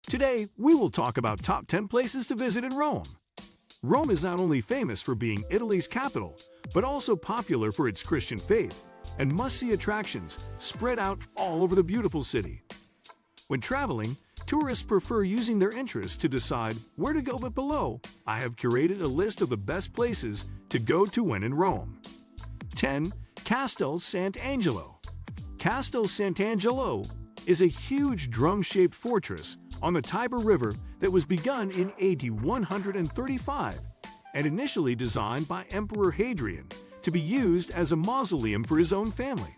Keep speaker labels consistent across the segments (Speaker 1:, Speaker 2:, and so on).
Speaker 1: Today, we will talk about top 10 places to visit in Rome. Rome is not only famous for being Italy's capital, but also popular for its Christian faith and must-see attractions spread out all over the beautiful city. When traveling, tourists prefer using their interests to decide where to go, but below, I have curated a list of the best places to go to when in Rome. 10. Castel Sant'Angelo. Castel Sant'Angelo is a huge drum-shaped fortress on the Tiber River that was begun in AD 135 and initially designed by Emperor Hadrian to be used as a mausoleum for his own family.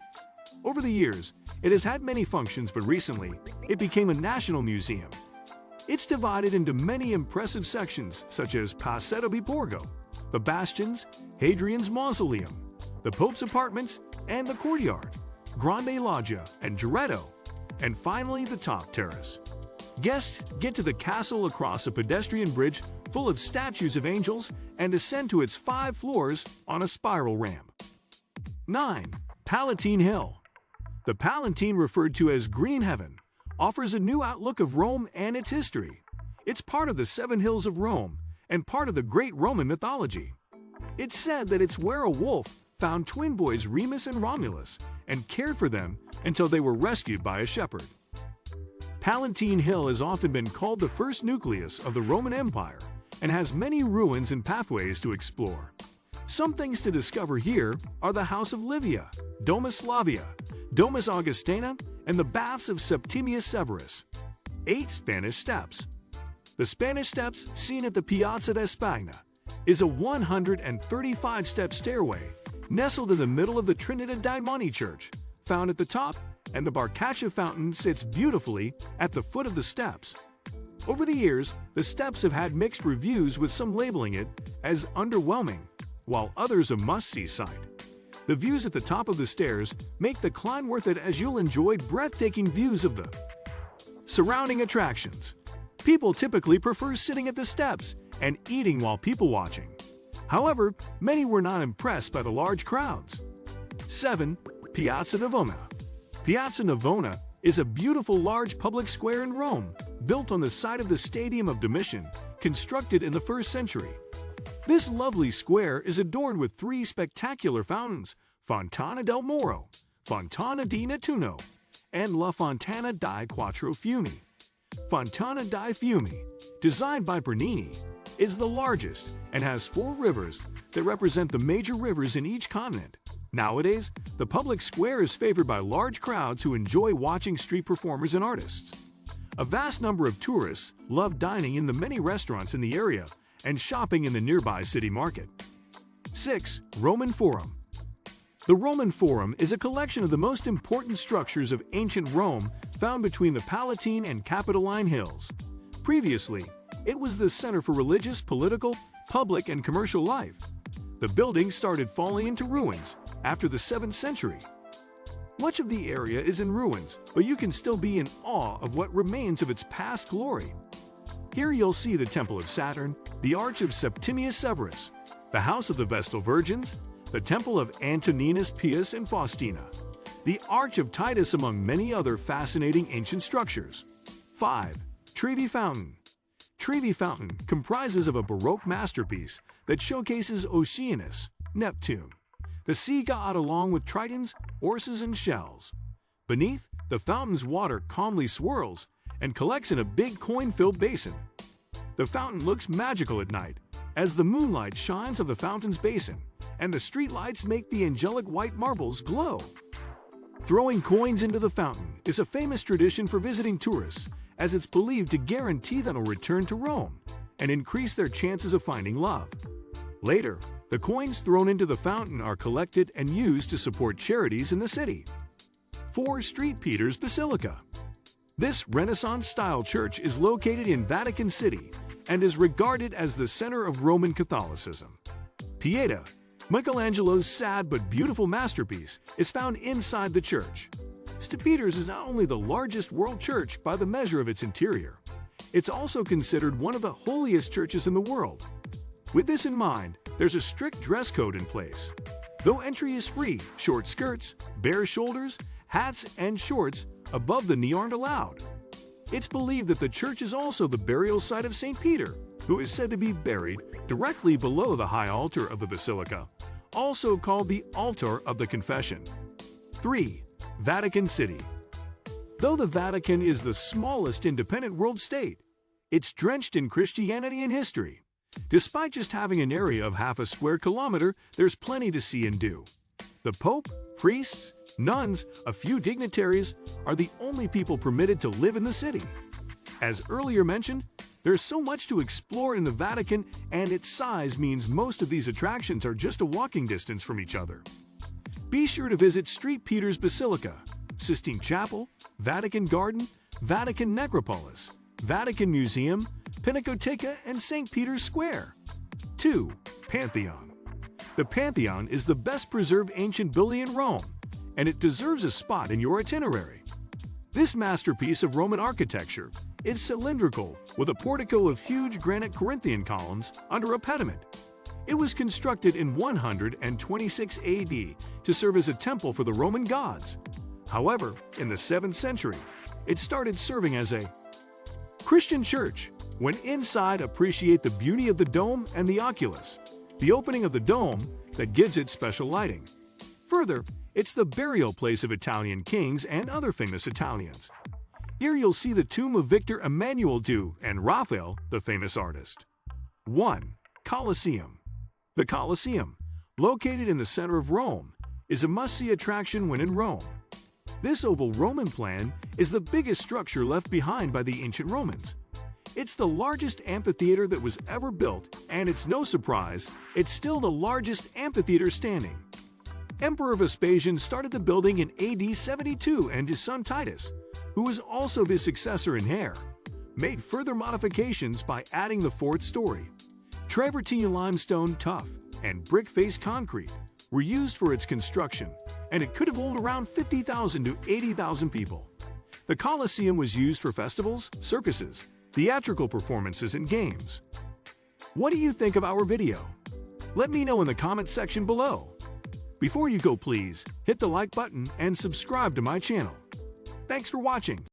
Speaker 1: Over the years, it has had many functions, but recently, it became a national museum. It's divided into many impressive sections such as Piazza di Borgo, the Bastions, Hadrian's Mausoleum, the Pope's Apartments, and the Courtyard, Grande Loggia and Giretto, and finally the top terrace. Guests get to the castle across a pedestrian bridge full of statues of angels and ascend to its 5 floors on a spiral ramp. 9. Palatine Hill. The Palatine, referred to as Green Heaven, offers a new outlook of Rome and its history. It's part of the 7 Hills of Rome and part of the great Roman mythology. It's said that it's where a wolf found twin boys Remus and Romulus and cared for them until they were rescued by a shepherd. Palatine Hill has often been called the first nucleus of the Roman Empire and has many ruins and pathways to explore. Some things to discover here are the House of Livia, Domus Flavia, Domus Augustana, and the Baths of Septimius Severus. 8. Spanish Steps. The Spanish Steps, seen at the Piazza de Spagna, is a 135-step stairway nestled in the middle of the Trinità dei Monti Church, found at the top, and the Trevi Fountain sits beautifully at the foot of the steps. Over the years, the steps have had mixed reviews, with some labeling it as underwhelming, while others a must-see sight. The views at the top of the stairs make the climb worth it, as you'll enjoy breathtaking views of the surrounding attractions. People typically prefer sitting at the steps and eating while people watching. However, many were not impressed by the large crowds. 7. Piazza Navona. Piazza Navona is a beautiful large public square in Rome, built on the site of the Stadium of Domitian, constructed in the 1st century. This lovely square is adorned with 3 spectacular fountains: Fontana del Moro, Fontana di Nettuno, and La Fontana dei Quattro Fiumi. Fontana dei Fiumi, designed by Bernini, is the largest and has 4 rivers that represent the major rivers in each continent. Nowadays, the public square is favored by large crowds who enjoy watching street performers and artists. A vast number of tourists love dining in the many restaurants in the area and shopping in the nearby city market. 6. Roman Forum. The Roman Forum is a collection of the most important structures of ancient Rome found between the Palatine and Capitoline Hills. Previously, it was the center for religious, political, public, and commercial life. The building started falling into ruins after the 7th century. Much of the area is in ruins, but you can still be in awe of what remains of its past glory. Here you'll see the Temple of Saturn, the Arch of Septimius Severus, the House of the Vestal Virgins, the Temple of Antoninus Pius and Faustina, the Arch of Titus, among many other fascinating ancient structures. 5. Trevi Fountain. Trevi Fountain comprises of a Baroque masterpiece that showcases Oceanus, Neptune, the sea god, along with tritons, horses, and shells. Beneath, the fountain's water calmly swirls and collects in a big coin-filled basin. The fountain looks magical at night, as the moonlight shines on the fountain's basin, and the streetlights make the angelic white marbles glow. Throwing coins into the fountain is a famous tradition for visiting tourists, as it's believed to guarantee they'll return to Rome and increase their chances of finding love. Later, the coins thrown into the fountain are collected and used to support charities in the city. 4. St. Peter's Basilica. This Renaissance-style church is located in Vatican City and is regarded as the center of Roman Catholicism. Pieta, Michelangelo's sad but beautiful masterpiece, is found inside the church. St. Peter's is not only the largest world church by the measure of its interior, it's also considered one of the holiest churches in the world. With this in mind, there's a strict dress code in place. Though entry is free, short skirts, bare shoulders, hats, and shorts above the knee aren't allowed. It's believed that the church is also the burial site of St. Peter, who is said to be buried directly below the high altar of the Basilica, also called the Altar of the Confession. 3. Vatican City. Though the Vatican is the smallest independent world state, it's drenched in Christianity and history. Despite just having an area of half a square kilometer, there's plenty to see and do. The Pope, priests, nuns, a few dignitaries are the only people permitted to live in the city. As earlier mentioned, there's so much to explore in the Vatican, and its size means most of these attractions are just a walking distance from each other. Be sure to visit St. Peter's Basilica, Sistine Chapel, Vatican Garden, Vatican Necropolis, Vatican Museum, Pinacoteca, and St. Peter's Square. 2. Pantheon. The Pantheon is the best preserved ancient building in Rome, and it deserves a spot in your itinerary. This masterpiece of Roman architecture is cylindrical with a portico of huge granite Corinthian columns under a pediment. It was constructed in 126 AD to serve as a temple for the Roman gods. However, in the 7th century, it started serving as a Christian church. When inside, appreciate the beauty of the dome and the oculus, the opening of the dome that gives it special lighting. Further, it's the burial place of Italian kings and other famous Italians. Here you'll see the tomb of Victor Emmanuel II and Raphael, the famous artist. 1. Colosseum. The Colosseum, located in the center of Rome, is a must-see attraction when in Rome. This oval Roman plan is the biggest structure left behind by the ancient Romans. It's the largest amphitheater that was ever built, and it's no surprise, it's still the largest amphitheater standing. Emperor Vespasian started the building in AD 72, and his son Titus, who was also his successor in heir, made further modifications by adding the fourth story. Travertine limestone tuff and brick-faced concrete were used for its construction, and it could have held around 50,000 to 80,000 people. The Colosseum was used for festivals, circuses, theatrical performances, and games. What do you think of our video? Let me know in the comment section below. Before you go, please hit the like button and subscribe to my channel. Thanks for watching.